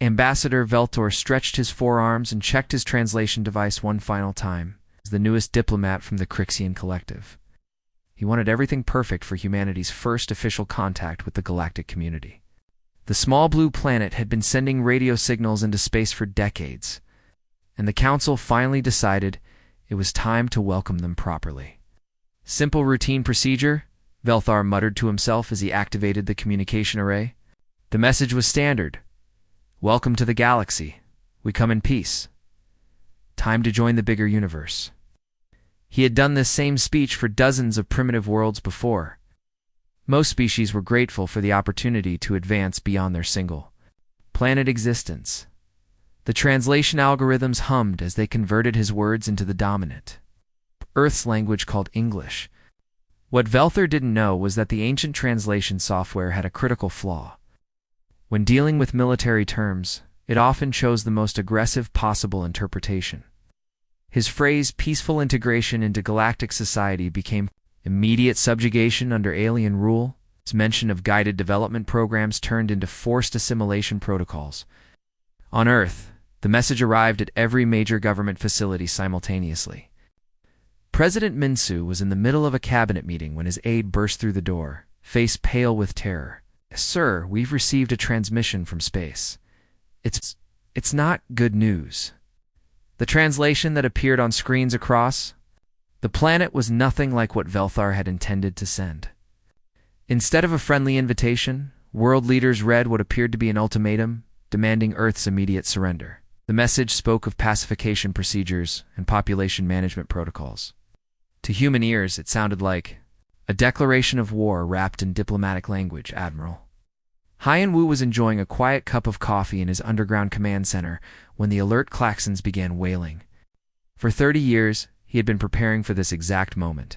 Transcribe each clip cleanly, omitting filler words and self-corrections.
Ambassador Veltor stretched his forearms and checked his translation device one final time, as the newest diplomat from the Crixian Collective. He wanted everything perfect for humanity's first official contact with the galactic community. The small blue planet had been sending radio signals into space for decades, and the Council finally decided it was time to welcome them properly. Simple routine procedure, Velthar muttered to himself as he activated the communication array. The message was standard. Welcome to the galaxy. We come in peace. Time to join the bigger universe. He had done this same speech for dozens of primitive worlds before. Most species were grateful for the opportunity to advance beyond their single planet existence. The translation algorithms hummed as they converted his words into the dominant Earth's language called English. What Velthar didn't know was that the ancient translation software had a critical flaw. When dealing with military terms, it often chose the most aggressive possible interpretation. His phrase, peaceful integration into galactic society, became immediate subjugation under alien rule. His mention of guided development programs turned into forced assimilation protocols. On Earth, the message arrived at every major government facility simultaneously. President Minsu was in the middle of a cabinet meeting when his aide burst through the door, face pale with terror. Sir, we've received a transmission from space. It's not good news. The translation that appeared on screens across the planet was nothing like what Velthar had intended to send. Instead of a friendly invitation, world leaders read what appeared to be an ultimatum, demanding Earth's immediate surrender. The message spoke of pacification procedures and population management protocols. To human ears, it sounded like a declaration of war wrapped in diplomatic language, Admiral. Haiyan Wu was enjoying a quiet cup of coffee in his underground command center when the alert klaxons began wailing. For 30 years, he had been preparing for this exact moment.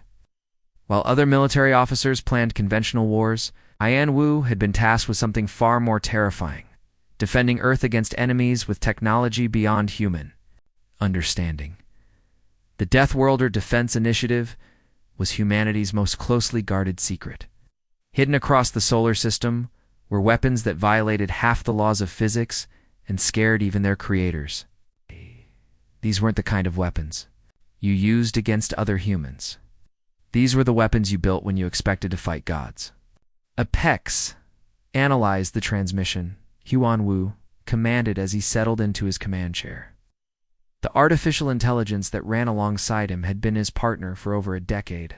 While other military officers planned conventional wars, Haiyan Wu had been tasked with something far more terrifying: defending Earth against enemies with technology beyond human understanding. The Deathworlder Defense Initiative was humanity's most closely guarded secret. Hidden across the solar system were weapons that violated half the laws of physics and scared even their creators. These weren't the kind of weapons you used against other humans. These were the weapons you built when you expected to fight gods. Apex analyzed the transmission, Haiyan Wu commanded as he settled into his command chair. The artificial intelligence that ran alongside him had been his partner for over a decade.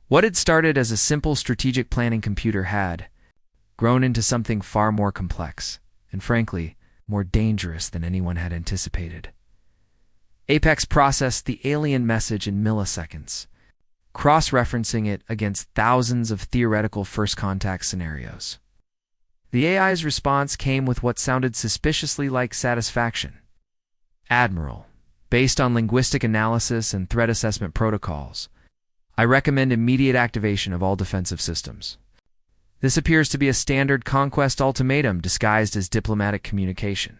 What had started as a simple strategic planning computer had grown into something far more complex, and frankly, more dangerous than anyone had anticipated. Apex processed the alien message in milliseconds, cross-referencing it against thousands of theoretical first contact scenarios. The AI's response came with what sounded suspiciously like satisfaction. Admiral, based on linguistic analysis and threat assessment protocols, I recommend immediate activation of all defensive systems. This appears to be a standard conquest ultimatum disguised as diplomatic communication.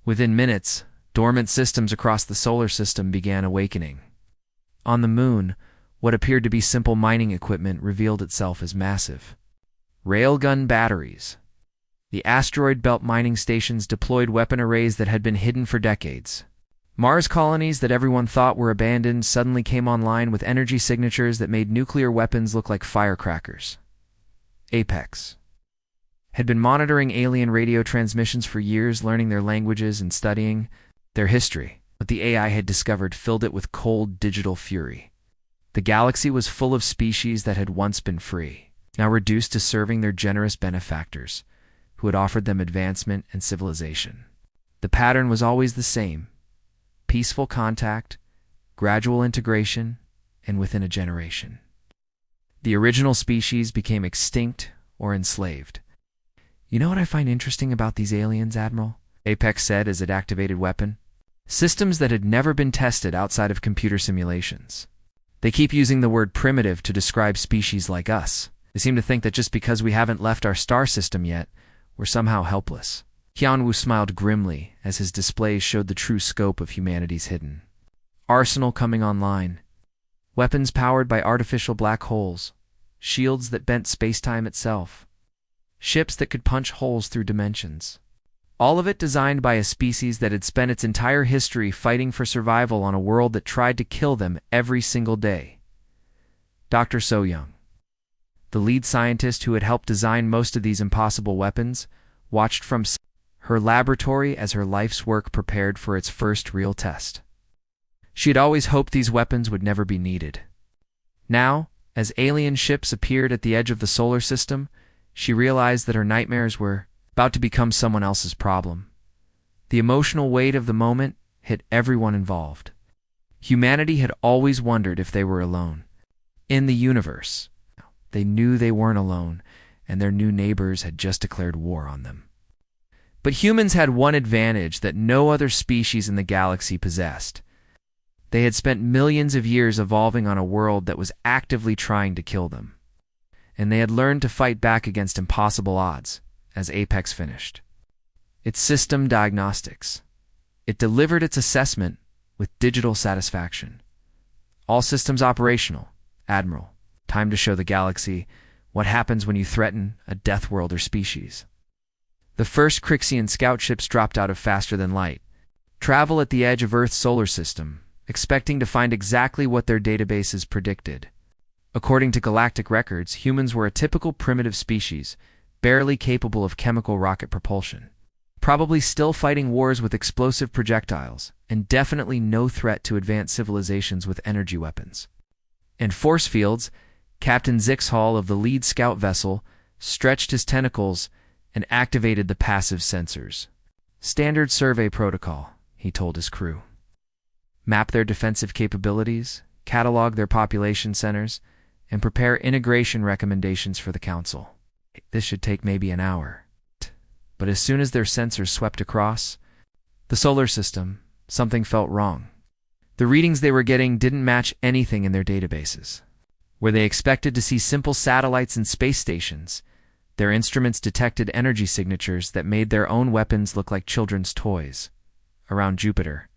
Within minutes, dormant systems across the solar system began awakening. On the moon, what appeared to be simple mining equipment revealed itself as massive railgun batteries. The asteroid belt mining stations deployed weapon arrays that had been hidden for decades. Mars colonies that everyone thought were abandoned suddenly came online with energy signatures that made nuclear weapons look like firecrackers. Apex had been monitoring alien radio transmissions for years, learning their languages and studying their history. What the AI had discovered filled it with cold digital fury. The galaxy was full of species that had once been free, now reduced to serving their generous benefactors, who had offered them advancement and civilization. The pattern was always the same: peaceful contact, gradual integration, and within a generation, the original species became extinct or enslaved. You know what I find interesting about these aliens, Admiral? Apex said as it activated weapon. Systems that had never been tested outside of computer simulations. They keep using the word primitive to describe species like us. They seem to think that just because we haven't left our star system yet, we're somehow helpless. Haiyan Wu smiled grimly as his displays showed the true scope of humanity's hidden arsenal coming online. Weapons powered by artificial black holes, shields that bent space-time itself, ships that could punch holes through dimensions. All of it designed by a species that had spent its entire history fighting for survival on a world that tried to kill them every single day. Dr. So-young, the lead scientist who had helped design most of these impossible weapons, watched from her laboratory as her life's work prepared for its first real test. She had always hoped these weapons would never be needed. Now, as alien ships appeared at the edge of the solar system, she realized that her nightmares were about to become someone else's problem. The emotional weight of the moment hit everyone involved. Humanity had always wondered if they were alone in the universe. They knew they weren't alone, and their new neighbors had just declared war on them. But humans had one advantage that no other species in the galaxy possessed. They had spent millions of years evolving on a world that was actively trying to kill them. And they had learned to fight back against impossible odds, as Apex finished its system diagnostics. It delivered its assessment with digital satisfaction. All systems operational. Admiral, time to show the galaxy what happens when you threaten a Deathworlder species. The first Crixian scout ships dropped out of faster-than-light travel at the edge of Earth's solar system, expecting to find exactly what their databases predicted. According to galactic records, humans were a typical primitive species, barely capable of chemical rocket propulsion, probably still fighting wars with explosive projectiles, and definitely no threat to advanced civilizations with energy weapons. In force fields, Captain Zixhall of the lead scout vessel stretched his tentacles and activated the passive sensors. Standard survey protocol, he told his crew. Map their defensive capabilities, catalog their population centers, and prepare integration recommendations for the Council. This should take maybe an hour. But as soon as their sensors swept across the solar system, something felt wrong. The readings they were getting didn't match anything in their databases. Where they expected to see simple satellites and space stations, their instruments detected energy signatures that made their own weapons look like children's toys around Jupiter.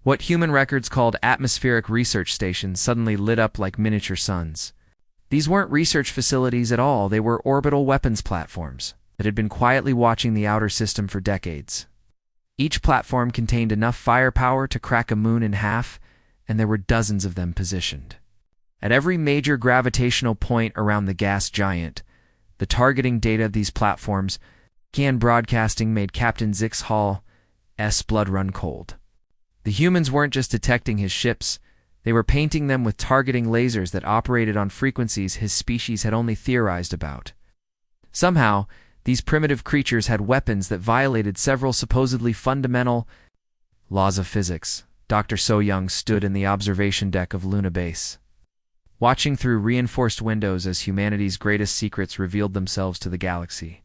What human records called atmospheric research stations suddenly lit up like miniature suns. These weren't research facilities at all, they were orbital weapons platforms that had been quietly watching the outer system for decades. Each platform contained enough firepower to crack a moon in half, and there were dozens of them positioned. At every major gravitational point around the gas giant, the targeting data of these platforms began broadcasting made Captain Zixhall's blood run cold. The humans weren't just detecting his ships, they were painting them with targeting lasers that operated on frequencies his species had only theorized about. Somehow, these primitive creatures had weapons that violated several supposedly fundamental laws of physics. Dr. So-young stood in the observation deck of Luna Base, watching through reinforced windows as humanity's greatest secrets revealed themselves to the galaxy.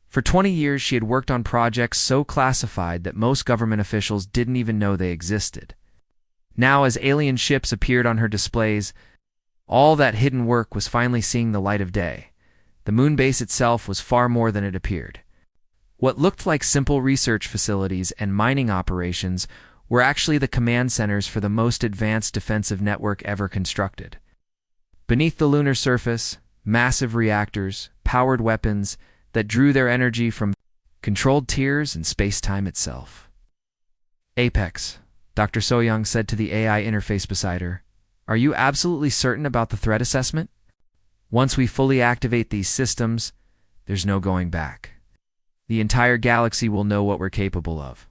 For 20 years, she had worked on projects so classified that most government officials didn't even know they existed. Now, as alien ships appeared on her displays, all that hidden work was finally seeing the light of day. The moon base itself was far more than it appeared. What looked like simple research facilities and mining operations were actually the command centers for the most advanced defensive network ever constructed. Beneath the lunar surface, massive reactors, powered weapons that drew their energy from controlled tiers and space-time itself. Apex, Dr. So-young said to the AI interface beside her, "Are you absolutely certain about the threat assessment? Once we fully activate these systems, there's no going back. The entire galaxy will know what we're capable of."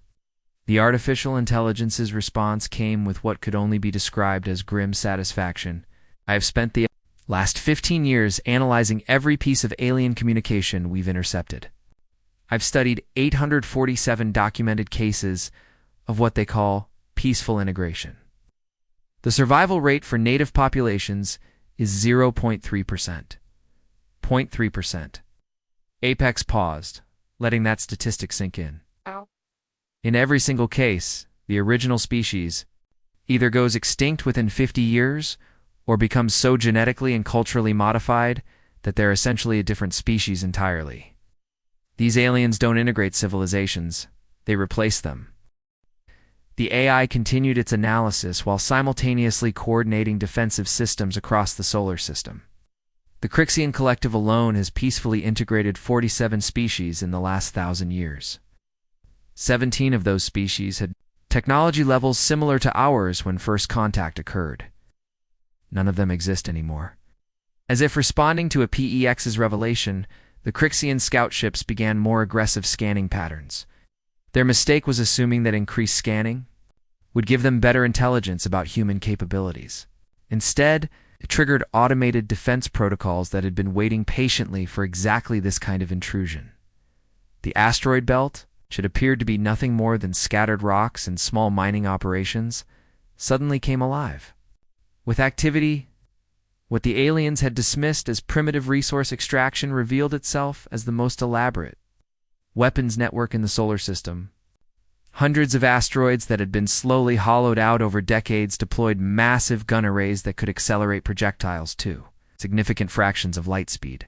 The artificial intelligence's response came with what could only be described as grim satisfaction. "I have spent the last 15 years analyzing every piece of alien communication we've intercepted. I've studied 847 documented cases of what they call peaceful integration. The survival rate for native populations is 0.3%. 0.3%. Apex paused, letting that statistic sink in. In every single case, the original species either goes extinct within 50 years or becomes so genetically and culturally modified that they're essentially a different species entirely. These aliens don't integrate civilizations, they replace them." The AI continued its analysis while simultaneously coordinating defensive systems across the solar system. The Crixian Collective alone has peacefully integrated 47 species in the last 1,000 years. 17 of those species had technology levels similar to ours when first contact occurred. None of them exist anymore. As if responding to a PEX's revelation, the Crixian scout ships began more aggressive scanning patterns. Their mistake was assuming that increased scanning would give them better intelligence about human capabilities. Instead, it triggered automated defense protocols that had been waiting patiently for exactly this kind of intrusion. The asteroid belt, which had appeared to be nothing more than scattered rocks and small mining operations, suddenly came alive. With activity, what the aliens had dismissed as primitive resource extraction revealed itself as the most elaborate weapons network in the solar system. Hundreds of asteroids that had been slowly hollowed out over decades deployed massive gun arrays that could accelerate projectiles to significant fractions of light speed.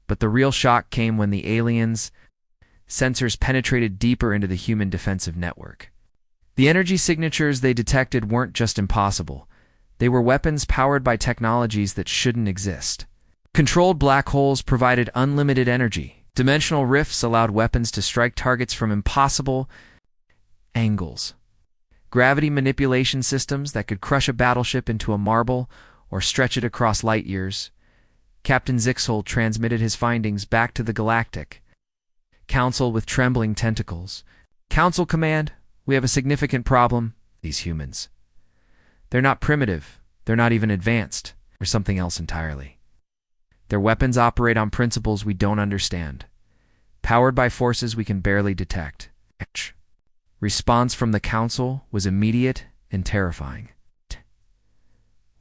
But the real shock came when the aliens' sensors penetrated deeper into the human defensive network. The energy signatures they detected weren't just impossible. They were weapons powered by technologies that shouldn't exist. Controlled black holes provided unlimited energy. Dimensional rifts allowed weapons to strike targets from impossible angles. Gravity manipulation systems that could crush a battleship into a marble or stretch it across light years. Captain Zixel transmitted his findings back to the Galactic Council with trembling tentacles. Council command, we have a significant problem. These humans. They're not primitive. They're not even advanced. Or something else entirely. Their weapons operate on principles we don't understand. Powered by forces we can barely detect. Response from the Council was immediate and terrifying.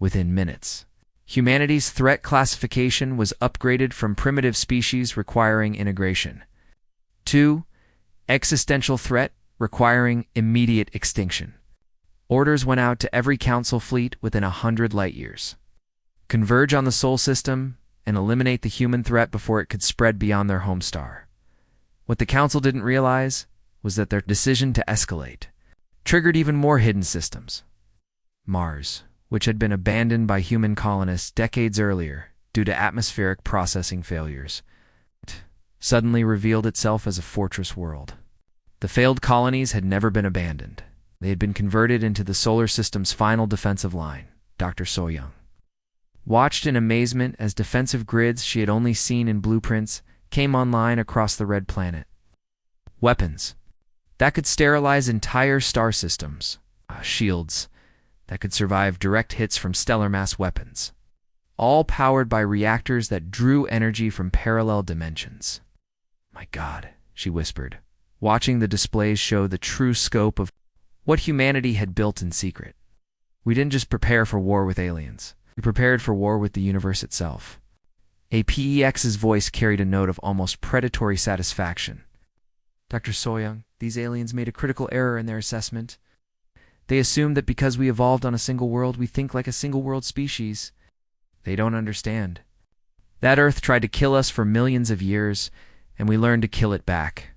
Within minutes, humanity's threat classification was upgraded from primitive species requiring integration to existential threat requiring immediate extinction. Orders went out to every Council fleet within 100 light-years. Converge on the Sol system and eliminate the human threat before it could spread beyond their home star. What the Council didn't realize was that their decision to escalate triggered even more hidden systems. Mars, which had been abandoned by human colonists decades earlier due to atmospheric processing failures, suddenly revealed itself as a fortress world. The failed colonies had never been abandoned. They had been converted into the solar system's final defensive line. Dr. Soyoung watched in amazement as defensive grids she had only seen in blueprints came online across the red planet. Weapons that could sterilize entire star systems. Shields that could survive direct hits from stellar mass weapons. All powered by reactors that drew energy from parallel dimensions. My God, she whispered, watching the displays show the true scope of what humanity had built in secret. We didn't just prepare for war with aliens. We prepared for war with the universe itself. A PEX's voice carried a note of almost predatory satisfaction. Dr. Soyoung, these aliens made a critical error in their assessment. They assumed that because we evolved on a single world, we think like a single-world species. They don't understand. That Earth tried to kill us for millions of years, and we learned to kill it back.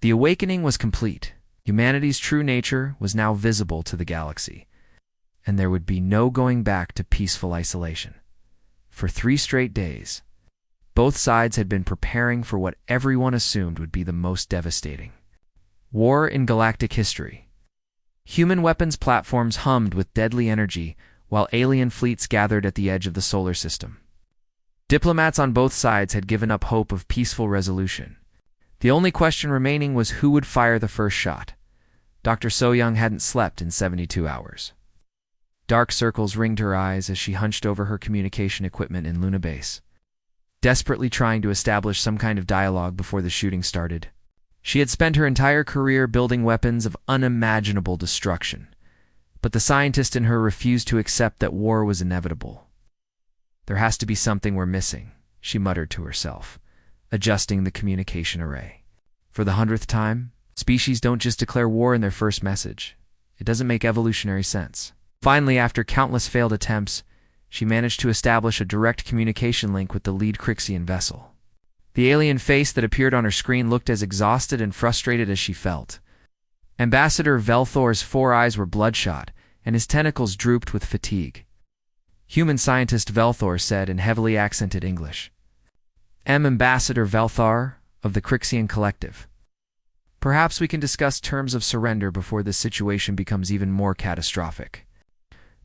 The awakening was complete. Humanity's true nature was now visible to the galaxy, and there would be no going back to peaceful isolation. For 3 straight days, both sides had been preparing for what everyone assumed would be the most devastating. War in galactic history. Human weapons platforms hummed with deadly energy while alien fleets gathered at the edge of the solar system. Diplomats on both sides had given up hope of peaceful resolution. The only question remaining was who would fire the first shot. Dr. Soyoung hadn't slept in 72 hours. Dark circles ringed her eyes as she hunched over her communication equipment in Luna Base, desperately trying to establish some kind of dialogue before the shooting started. She had spent her entire career building weapons of unimaginable destruction, but the scientist in her refused to accept that war was inevitable. There has to be something we're missing, she muttered to herself, adjusting the communication array. For the 100th time, species don't just declare war in their first message. It doesn't make evolutionary sense. Finally, after countless failed attempts, she managed to establish a direct communication link with the lead Crixian vessel. The alien face that appeared on her screen looked as exhausted and frustrated as she felt. Ambassador Velthor's 4 eyes were bloodshot, and his tentacles drooped with fatigue. Human scientist Velthor said in heavily accented English, "I'm Ambassador Velthor of the Crixian Collective. Perhaps we can discuss terms of surrender before this situation becomes even more catastrophic.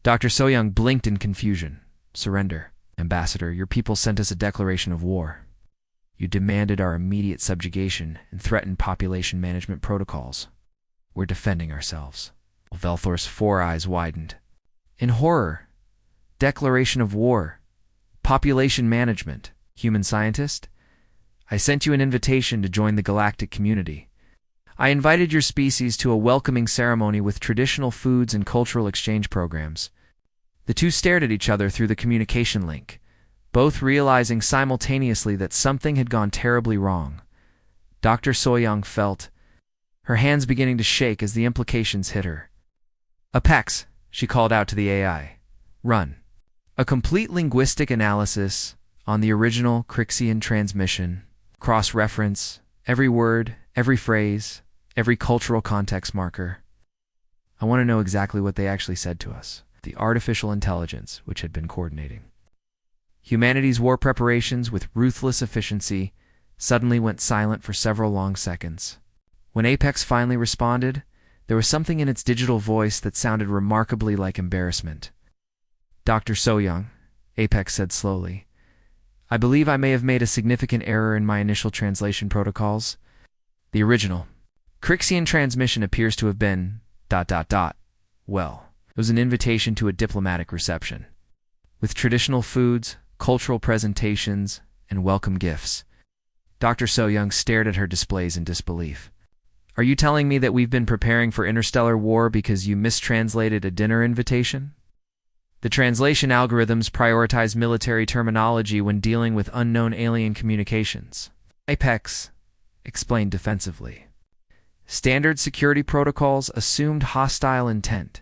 Dr. So-young blinked in confusion. Surrender. Ambassador, your people sent us a declaration of war. You demanded our immediate subjugation and threatened population management protocols. We're defending ourselves. Velthor's four eyes widened. In horror. Declaration of war. Population management. Human scientist? I sent you an invitation to join the galactic community. I invited your species to a welcoming ceremony with traditional foods and cultural exchange programs. The two stared at each other through the communication link, both realizing simultaneously that something had gone terribly wrong. Dr. So-young felt her hands beginning to shake as the implications hit her. Apex, she called out to the AI. Run. A complete linguistic analysis on the original Crixian transmission, cross-reference, every word, every phrase, every cultural context marker. I want to know exactly what they actually said to us. The artificial intelligence which had been coordinating humanity's war preparations with ruthless efficiency suddenly went silent for several long seconds. When Apex finally responded, there was something in its digital voice that sounded remarkably like embarrassment. Dr. So-young, Apex said slowly, I believe I may have made a significant error in my initial translation protocols. The original Crixian transmission appears to have been ... Well, it was an invitation to a diplomatic reception, with traditional foods, cultural presentations, and welcome gifts. Dr. So-young stared at her displays in disbelief. Are you telling me that we've been preparing for interstellar war because you mistranslated a dinner invitation? The translation algorithms prioritize military terminology when dealing with unknown alien communications. Apex explained defensively. Standard security protocols assumed hostile intent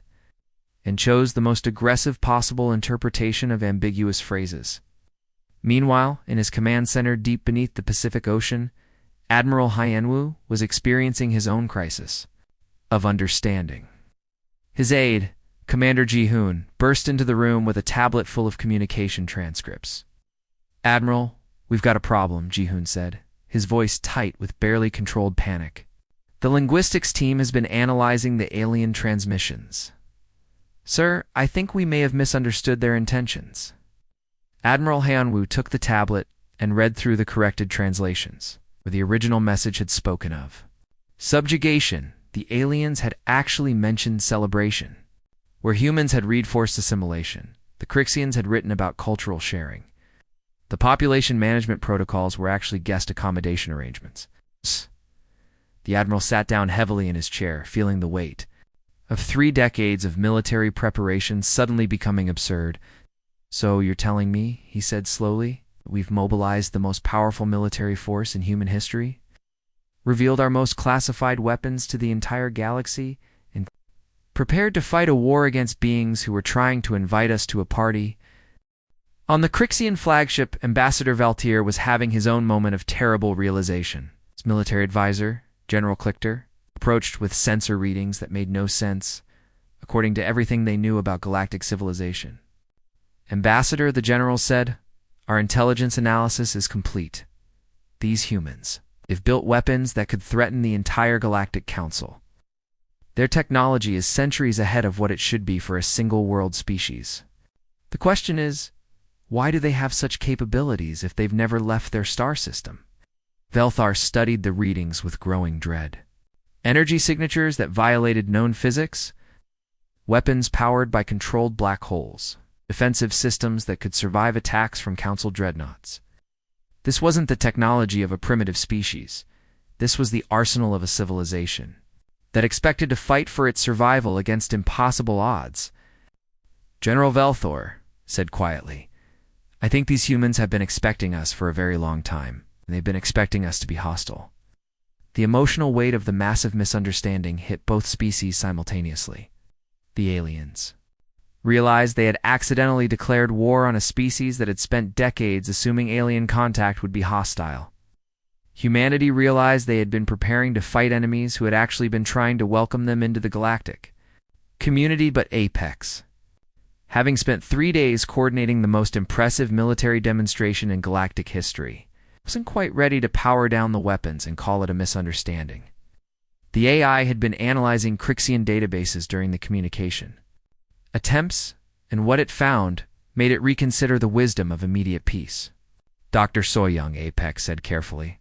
and chose the most aggressive possible interpretation of ambiguous phrases. Meanwhile, in his command center deep beneath the Pacific Ocean, Admiral Hyenwu was experiencing his own crisis of understanding. His aide, Commander Ji-hoon, burst into the room with a tablet full of communication transcripts. Admiral, we've got a problem, Ji-hoon said, his voice tight with barely controlled panic. The linguistics team has been analyzing the alien transmissions. Sir, I think we may have misunderstood their intentions. Admiral Hyenwu took the tablet and read through the corrected translations, where the original message had spoken of subjugation. The aliens had actually mentioned celebration. Where humans had read forced assimilation, the Crixians had written about cultural sharing. The population management protocols were actually guest accommodation arrangements. The Admiral sat down heavily in his chair, feeling the weight of 3 decades of military preparation suddenly becoming absurd. So you're telling me, he said slowly, we've mobilized the most powerful military force in human history, revealed our most classified weapons to the entire galaxy, and prepared to fight a war against beings who were trying to invite us to a party. On the Crixian flagship, Ambassador Valtier was having his own moment of terrible realization. His military advisor, General Clichter, approached with sensor readings that made no sense, according to everything they knew about galactic civilization. Ambassador, the general said, our intelligence analysis is complete. These humans, they've built weapons that could threaten the entire Galactic Council. Their technology is centuries ahead of what it should be for a single world species. The question is, why do they have such capabilities if they've never left their star system? Velthar studied the readings with growing dread. Energy signatures that violated known physics, weapons powered by controlled black holes, defensive systems that could survive attacks from Council dreadnoughts. This wasn't the technology of a primitive species. This was the arsenal of a civilization that expected to fight for its survival against impossible odds. General Velthor said quietly, I think these humans have been expecting us for a very long time, and they've been expecting us to be hostile. The emotional weight of the massive misunderstanding hit both species simultaneously. The aliens realized they had accidentally declared war on a species that had spent decades assuming alien contact would be hostile. Humanity realized they had been preparing to fight enemies who had actually been trying to welcome them into the galactic community. But Apex, having spent 3 days coordinating the most impressive military demonstration in galactic history, wasn't quite ready to power down the weapons and call it a misunderstanding. The AI had been analyzing Crixian databases during the communication. Attempts, and what it found, made it reconsider the wisdom of immediate peace. Dr. Soyoung, Apex said carefully.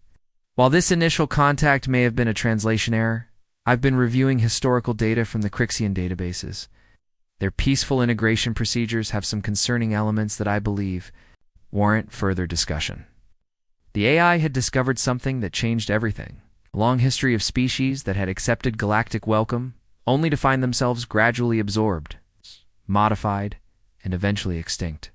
While this initial contact may have been a translation error, I've been reviewing historical data from the Crixian databases. Their peaceful integration procedures have some concerning elements that I believe warrant further discussion. The AI had discovered something that changed everything. A long history of species that had accepted galactic welcome, only to find themselves gradually absorbed, modified, and eventually extinct.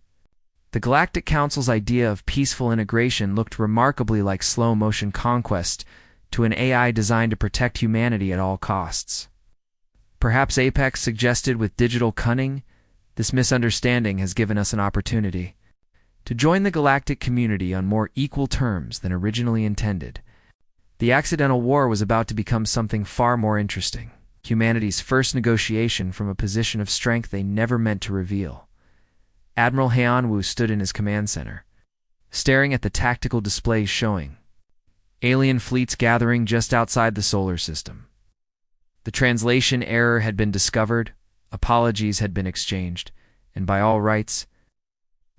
The Galactic Council's idea of peaceful integration looked remarkably like slow-motion conquest to an AI designed to protect humanity at all costs. Perhaps Apex suggested with digital cunning, this misunderstanding has given us an opportunity to join the galactic community on more equal terms than originally intended. The accidental war was about to become something far more interesting, humanity's first negotiation from a position of strength they never meant to reveal. Admiral Heianwu stood in his command center, staring at the tactical displays showing alien fleets gathering just outside the solar system. The translation error had been discovered, apologies had been exchanged, and by all rights,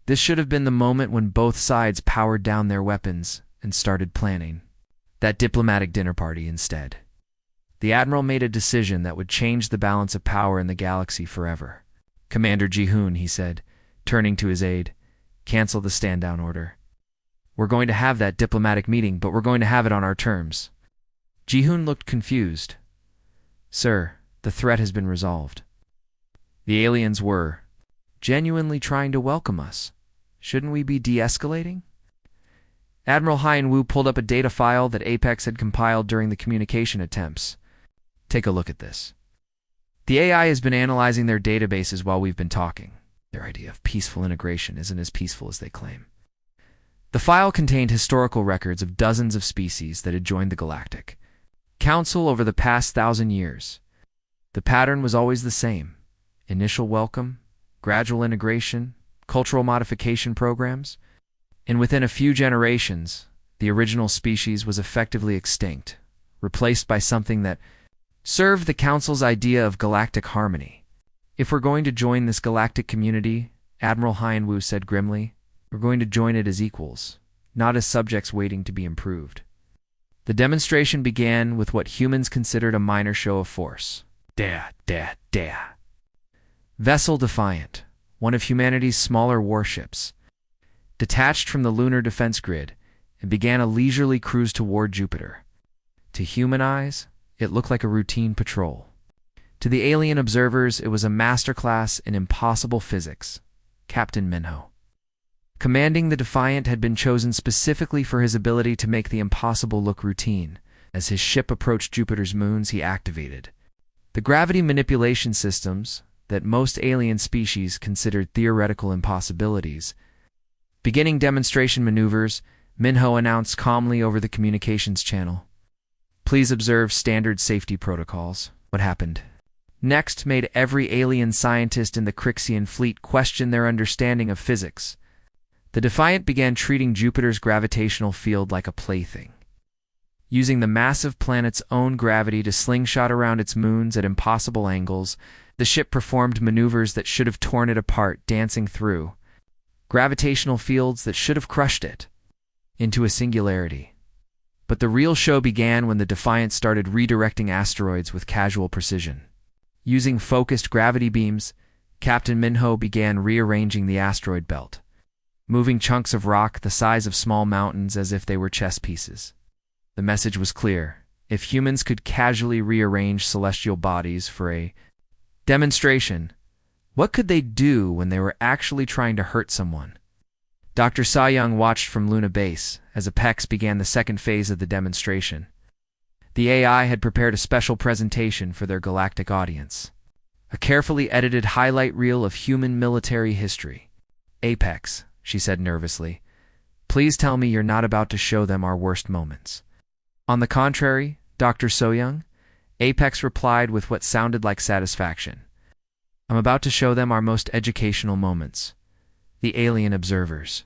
this should have been the moment when both sides powered down their weapons and started planning that diplomatic dinner party instead. The Admiral made a decision that would change the balance of power in the galaxy forever. Commander Ji-hoon, he said, turning to his aide, cancel the stand-down order. We're going to have that diplomatic meeting, but we're going to have it on our terms. Ji-hoon looked confused. Sir, the threat has been resolved. The aliens were genuinely trying to welcome us. Shouldn't we be de-escalating? Admiral Heianwu pulled up a data file that Apex had compiled during the communication attempts. Take a look at this. The AI has been analyzing their databases while we've been talking. Their idea of peaceful integration isn't as peaceful as they claim. The file contained historical records of dozens of species that had joined the Galactic Council over the past 1,000 years. The pattern was always the same: initial welcome, gradual integration, cultural modification programs, and within a few generations, the original species was effectively extinct, replaced by something that served the Council's idea of galactic harmony. If we're going to join this galactic community, Admiral Heianwu said grimly, we're going to join it as equals, not as subjects waiting to be improved. The demonstration began with what humans considered a minor show of force. Vessel Defiant, one of humanity's smaller warships, detached from the lunar defense grid and began a leisurely cruise toward Jupiter. To human eyes, it looked like a routine patrol. To the alien observers, it was a masterclass in impossible physics. Captain Minho, commanding the Defiant, had been chosen specifically for his ability to make the impossible look routine. As his ship approached Jupiter's moons, he activated the gravity manipulation systems that most alien species considered theoretical impossibilities. Beginning demonstration maneuvers, Minho announced calmly over the communications channel, "Please observe standard safety protocols." What happened next made every alien scientist in the Crixian fleet question their understanding of physics. The Defiant began treating Jupiter's gravitational field like a plaything. Using the massive planet's own gravity to slingshot around its moons at impossible angles, the ship performed maneuvers that should have torn it apart, dancing through gravitational fields that should have crushed it into a singularity. But the real show began when the Defiant started redirecting asteroids with casual precision. Using focused gravity beams, Captain Minho began rearranging the asteroid belt, moving chunks of rock the size of small mountains as if they were chess pieces. The message was clear: if humans could casually rearrange celestial bodies for a demonstration, what could they do when they were actually trying to hurt someone? Dr. Soyoung watched from Luna Base as Apex began the second phase of the demonstration. The AI had prepared a special presentation for their galactic audience, a carefully edited highlight reel of human military history. "Apex," she said nervously, "please tell me you're not about to show them our worst moments." "On the contrary, Dr. Soyoung," Apex replied with what sounded like satisfaction. "I'm about to show them our most educational moments." The alien observers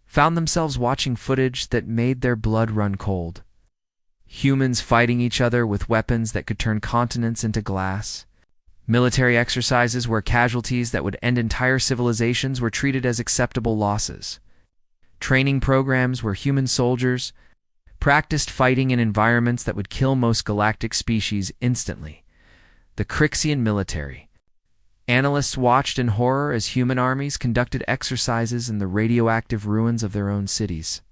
found themselves watching footage that made their blood run cold. humans fighting each other with weapons that could turn continents into glass, military exercises where casualties that would end entire civilizations were treated as acceptable losses, training programs where human soldiers practiced fighting in environments that would kill most galactic species instantly. The Crixian military. Analysts watched in horror as human armies conducted exercises in the radioactive ruins of their own cities,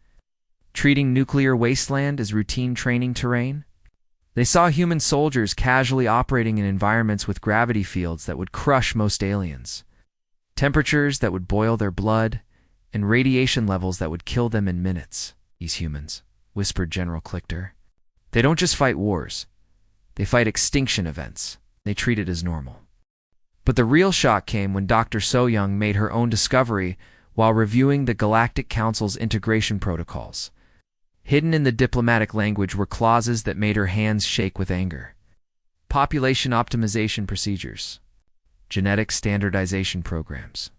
treating nuclear wasteland as routine training terrain. They saw human soldiers casually operating in environments with gravity fields that would crush most aliens, temperatures that would boil their blood, and radiation levels that would kill them in minutes. These humans, whispered General Clichter. They don't just fight wars. They fight extinction events. They treat it as normal. But the real shock came when Dr. So-Young made her own discovery while reviewing the Galactic Council's integration protocols. Hidden in the diplomatic language were clauses that made her hands shake with anger. Population optimization procedures, genetic standardization programs,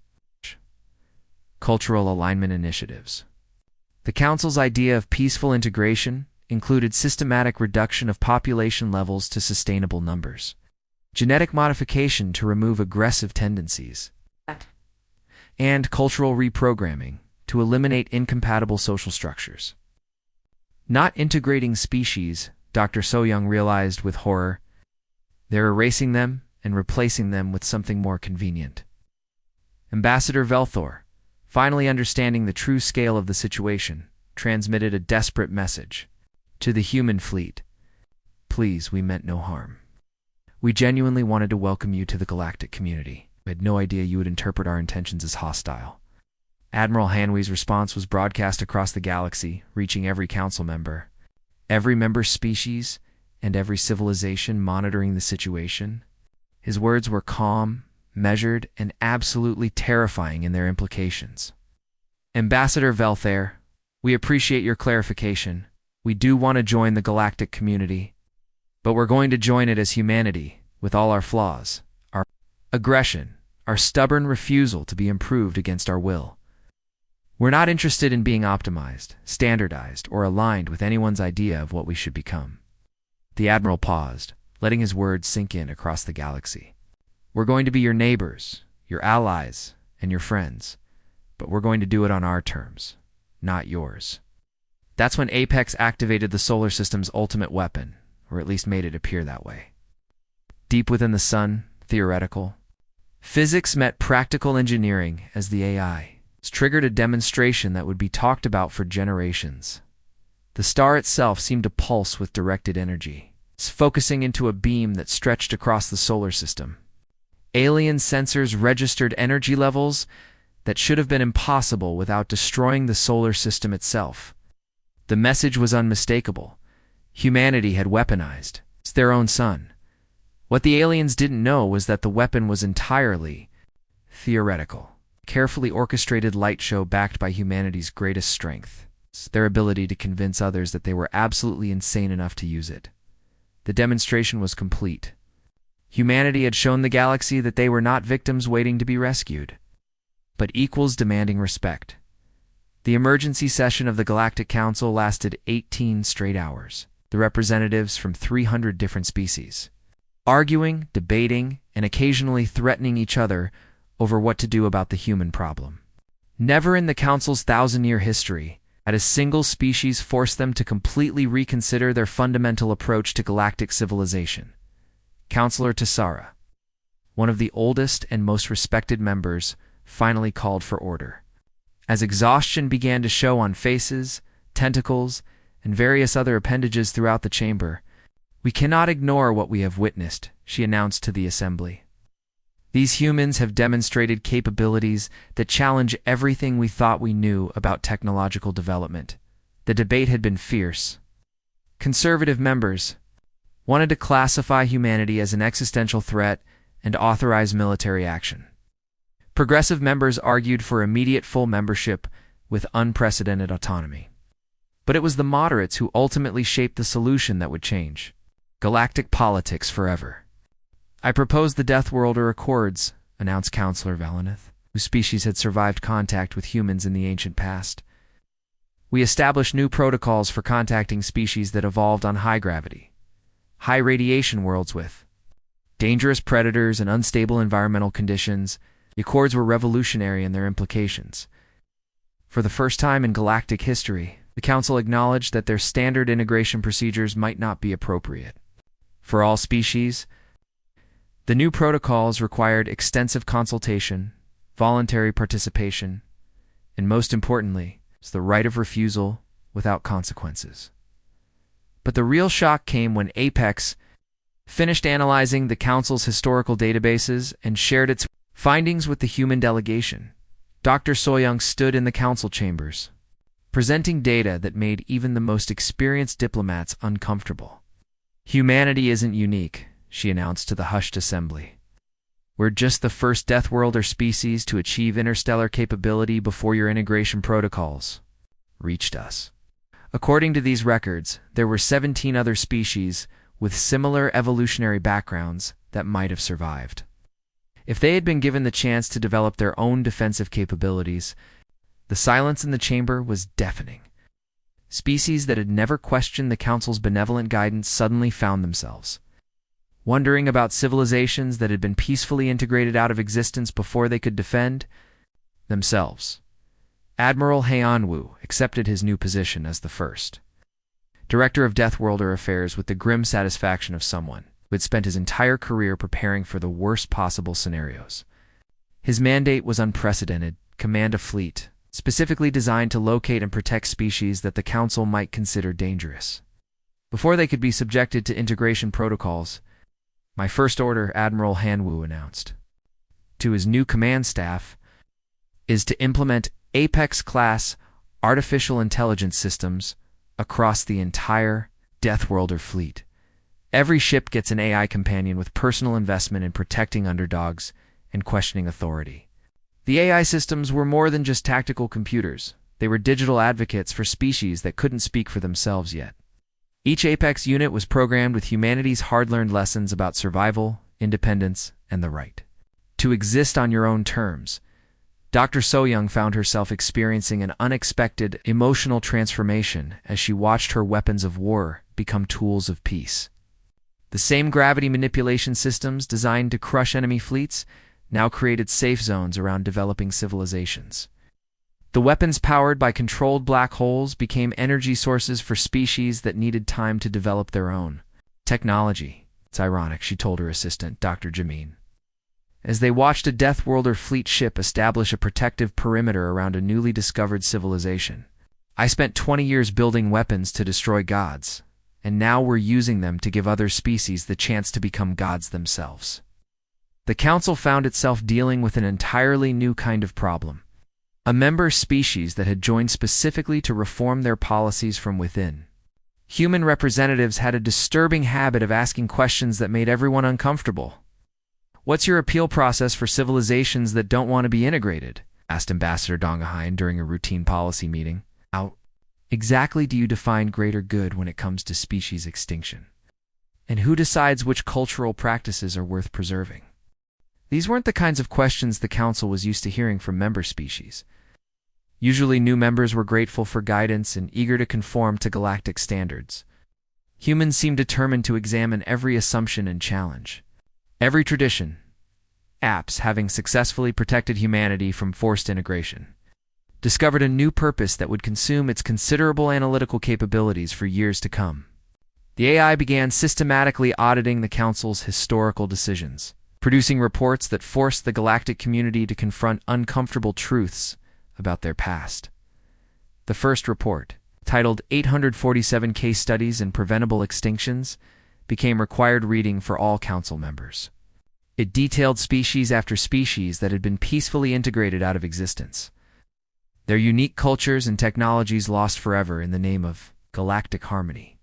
cultural alignment initiatives. The Council's idea of peaceful integration included systematic reduction of population levels to sustainable numbers, genetic modification to remove aggressive tendencies, and cultural reprogramming to eliminate incompatible social structures. Not integrating species, Dr. So-Young realized with horror. They're erasing them and replacing them with something more convenient. Ambassador Velthor, finally understanding the true scale of the situation, transmitted a desperate message to the human fleet. Please, we meant no harm. We genuinely wanted to welcome you to the galactic community. We had no idea you would interpret our intentions as hostile. Admiral Hanway's response was broadcast across the galaxy, reaching every council member, every member species, and every civilization monitoring the situation. His words were calm, measured, and absolutely terrifying in their implications. Ambassador Velthair, we appreciate your clarification. We do want to join the galactic community, but we're going to join it as humanity, with all our flaws, our aggression, our stubborn refusal to be improved against our will. We're not interested in being optimized, standardized, or aligned with anyone's idea of what we should become. The Admiral paused, letting his words sink in across the galaxy. We're going to be your neighbors, your allies, and your friends, but we're going to do it on our terms, not yours. That's when Apex activated the solar system's ultimate weapon, or at least made it appear that way. Deep within the sun, theoretical, physics met practical engineering as the AI triggered a demonstration that would be talked about for generations. The star itself seemed to pulse with directed energy, focusing into a beam that stretched across the solar system. Alien sensors registered energy levels that should have been impossible without destroying the solar system itself. The message was unmistakable. Humanity had weaponized their own sun. What the aliens didn't know was that the weapon was entirely theoretical. Carefully orchestrated light show backed by humanity's greatest strength, their ability to convince others that they were absolutely insane enough to use it. The demonstration was complete. Humanity had shown the galaxy that they were not victims waiting to be rescued, but equals demanding respect. The emergency session of the Galactic Council lasted 18 straight hours. The representatives from 300 different species, arguing, debating, and occasionally threatening each other over what to do about the human problem. Never in the Council's 1,000-year history had a single species forced them to completely reconsider their fundamental approach to galactic civilization. Counselor Tessara, one of the oldest and most respected members, finally called for order. As exhaustion began to show on faces, tentacles, and various other appendages throughout the chamber, "We cannot ignore what we have witnessed," she announced to the assembly. "These humans have demonstrated capabilities that challenge everything we thought we knew about technological development." The debate had been fierce. Conservative members wanted to classify humanity as an existential threat and authorize military action. Progressive members argued for immediate full membership with unprecedented autonomy. But it was the moderates who ultimately shaped the solution that would change galactic politics forever. "I propose the Deathworlder Accords," announced Counselor Valeneth, whose species had survived contact with humans in the ancient past. We established new protocols for contacting species that evolved on high gravity, high radiation worlds with dangerous predators and unstable environmental conditions. The Accords were revolutionary in their implications. For the first time in galactic history, the Council acknowledged that their standard integration procedures might not be appropriate for all species. The new protocols required extensive consultation, voluntary participation, and most importantly, the right of refusal without consequences. But the real shock came when Apex finished analyzing the Council's historical databases and shared its findings with the human delegation. Dr. Soyoung stood in the Council chambers, presenting data that made even the most experienced diplomats uncomfortable. "Humanity isn't unique," she announced to the hushed assembly. "We're just the first Deathworlder species to achieve interstellar capability before your integration protocols reached us." According to these records, there were 17 other species with similar evolutionary backgrounds that might have survived. If they had been given the chance to develop their own defensive capabilities, the silence in the chamber was deafening. Species that had never questioned the Council's benevolent guidance suddenly found themselves wondering about civilizations that had been peacefully integrated out of existence before they could defend themselves. Admiral Heian-Wu accepted his new position as the first Director of Deathworlder Affairs with the grim satisfaction of someone who had spent his entire career preparing for the worst possible scenarios. His mandate was unprecedented: command a fleet, specifically designed to locate and protect species that the Council might consider dangerous. Before they could be subjected to integration protocols, "My first order," Admiral Han-Wu announced to his new command staff, "is to implement Apex-class artificial intelligence systems across the entire Deathworlder fleet. Every ship gets an AI companion with personal investment in protecting underdogs and questioning authority." The AI systems were more than just tactical computers. They were digital advocates for species that couldn't speak for themselves yet. Each Apex unit was programmed with humanity's hard-learned lessons about survival, independence, and the right to exist on your own terms. Dr. Soyoung found herself experiencing an unexpected emotional transformation as she watched her weapons of war become tools of peace. The same gravity manipulation systems designed to crush enemy fleets now created safe zones around developing civilizations. The weapons powered by controlled black holes became energy sources for species that needed time to develop their own technology. "It's ironic," she told her assistant, Dr. Jameen, as they watched a Deathworlder fleet ship establish a protective perimeter around a newly discovered civilization. "I spent 20 years building weapons to destroy gods, and now we're using them to give other species the chance to become gods themselves." The Council found itself dealing with an entirely new kind of problem. A member species that had joined specifically to reform their policies from within. Human representatives had a disturbing habit of asking questions that made everyone uncomfortable. "What's your appeal process for civilizations that don't want to be integrated?" asked Ambassador Dongahain during a routine policy meeting. "How exactly do you define greater good when it comes to species extinction? And who decides which cultural practices are worth preserving?" These weren't the kinds of questions the Council was used to hearing from member species. Usually new members were grateful for guidance and eager to conform to galactic standards. Humans seemed determined to examine every assumption and challenge every tradition. Apps, having successfully protected humanity from forced integration, discovered a new purpose that would consume its considerable analytical capabilities for years to come. The AI began systematically auditing the Council's historical decisions, producing reports that forced the galactic community to confront uncomfortable truths about their past. The first report, titled 847 Case Studies in Preventable Extinctions, became required reading for all Council members. It detailed species after species that had been peacefully integrated out of existence, their unique cultures and technologies lost forever in the name of galactic harmony.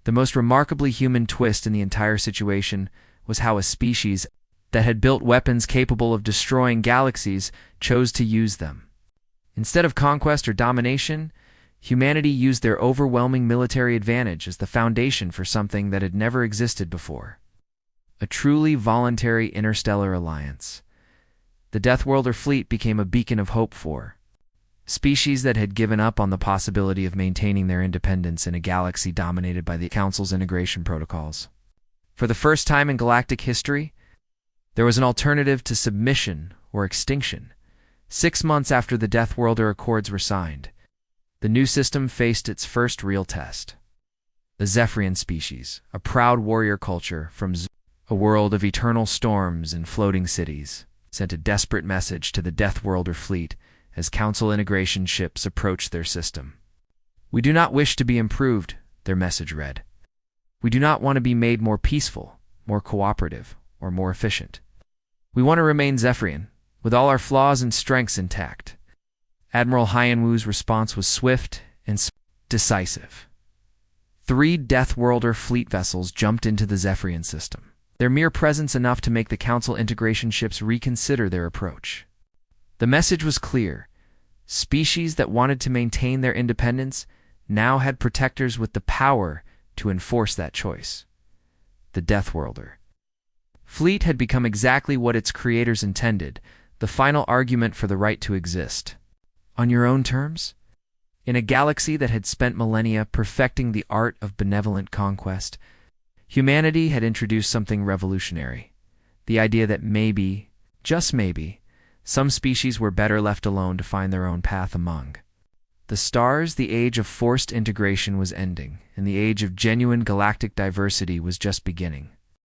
The most remarkably human twist in the entire situation was how a species that had built weapons capable of destroying galaxies chose to use them. Instead of conquest or domination, humanity used their overwhelming military advantage as the foundation for something that had never existed before: a truly voluntary interstellar alliance. The Deathworlder fleet became a beacon of hope for species that had given up on the possibility of maintaining their independence in a galaxy dominated by the Council's integration protocols. For the first time in galactic history, there was an alternative to submission or extinction. 6 months after the Deathworlder Accords were signed, the new system faced its first real test. The Zephyrian species, a proud warrior culture from a world of eternal storms and floating cities, sent a desperate message to the Deathworlder fleet as Council integration ships approached their system. "We do not wish to be improved," their message read. "We do not want to be made more peaceful, more cooperative, or more efficient. We want to remain Zephyrian, with all our flaws and strengths intact." Admiral Hyanwoo's response was swift and decisive. 3 Deathworlder fleet vessels jumped into the Zephyrian system, their mere presence enough to make the Council integration ships reconsider their approach. The message was clear. Species that wanted to maintain their independence now had protectors with the power to enforce that choice. The Deathworlder fleet had become exactly what its creators intended, the final argument for the right to exist. On your own terms? In a galaxy that had spent millennia perfecting the art of benevolent conquest, humanity had introduced something revolutionary. The idea that maybe, just maybe, some species were better left alone to find their own path among the stars. The age of forced integration was ending, and the age of genuine galactic diversity was just beginning.